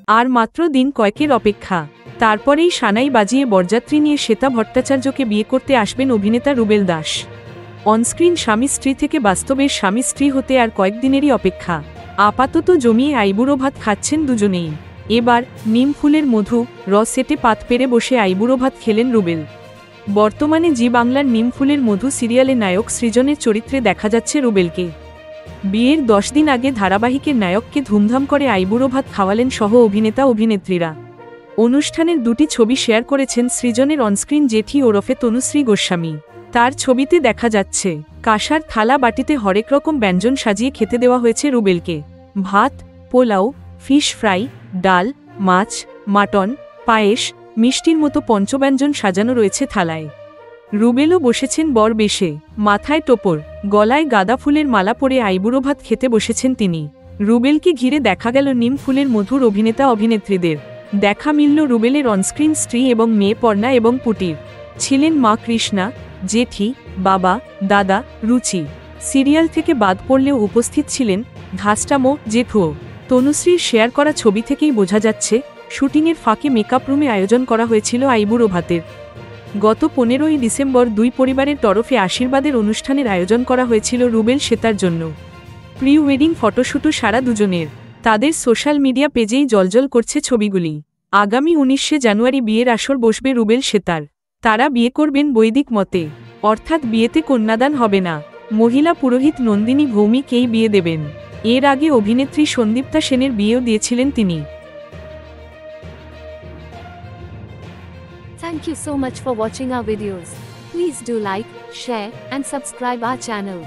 আর মাত্র দিন কয়েকের অপেক্ষা, তারপরেই সানাই বাজিয়ে বরযাত্রী নিয়ে শ্বেতা ভট্টাচার্যকে বিয়ে করতে আসবেন অভিনেতা রুবেল দাস। অনস্ক্রিন স্বামী স্ত্রী থেকে বাস্তবের স্বামী স্ত্রী হতে আর কয়েকদিনেরই অপেক্ষা। আপাতত জমিয়ে আইবুড়ো ভাত খাচ্ছেন দুজনেই। এবার নিম ফুলের মধু সেটে পাত পেরে বসে আইবুড়ো ভাত খেলেন রুবেল। বর্তমানে জি বাংলার নিম ফুলের মধু সিরিয়ালে নায়ক সৃজনের চরিত্রে দেখা যাচ্ছে রুবেলকে। বিয়ের 10 দিন আগে ধারাবাহিকের নায়ককে ধুমধাম করে আইবুড়ো ভাত খাওয়ালেন সহ অভিনেতা অভিনেত্রীরা। অনুষ্ঠানের 2টি ছবি শেয়ার করেছেন সৃজনের অনস্ক্রিন জেঠি ওরফে তনুশ্রী গোস্বামী। তার ছবিতে দেখা যাচ্ছে কাঁসার থালা বাটিতে হরেক রকম ব্যঞ্জন সাজিয়ে খেতে দেওয়া হয়েছে রুবেলকে। ভাত, পোলাও, ফিশ ফ্রাই, ডাল, মাছ, মাটন, পায়েস, মিষ্টির মতো পঞ্চব্যঞ্জন সাজানো রয়েছে থালায়। রুবেলও বসেছেন বর বেশে, মাথায় টোপর, গলায় গাঁদা ফুলের মালা পরে আইবুড়ো ভাত খেতে বসেছেন তিনি। রুবেলকে ঘিরে দেখা গেল নিম ফুলের মধুর অভিনেতা অভিনেত্রীদের। দেখা মিলল রুবেলের অনস্ক্রিন স্ত্রী এবং মেয়ে পর্ণা এবং পুটির। ছিলেন মা কৃষ্ণা, জেঠি, বাবা, দাদা, রুচি। সিরিয়াল থেকে বাদ পড়লেও উপস্থিত ছিলেন ধাস্টামো, জেঠুও। তনুশ্রীর শেয়ার করা ছবি থেকেই বোঝা যাচ্ছে শুটিংয়ের ফাঁকে মেকআপ রুমে আয়োজন করা হয়েছিল আইবুড়ো ভাতের। গত 15ই ডিসেম্বর দুই পরিবারের তরফে আশীর্বাদের অনুষ্ঠানের আয়োজন করা হয়েছিল রুবেল শ্বেতার জন্য। প্রি ওয়েডিং ফটোশ্যুটও সারা দুজনের। তাদের সোশ্যাল মিডিয়া পেজেই জ্বলজ্বল করছে ছবিগুলি। আগামী 19শে জানুয়ারি বিয়ের আসর বসবে রুবেল শ্বেতার। তারা বিয়ে করবেন বৈদিক মতে, অর্থাৎ বিয়েতে কন্যাদান হবে না। মহিলা পুরোহিত নন্দিনী ভৌমিককেই বিয়ে দেবেন। এর আগে অভিনেত্রী সন্দীপ্তা সেনের বিয়েও দিয়েছিলেন তিনি। Thank you so much for watching our videos. Please do like, share, and subscribe our channel.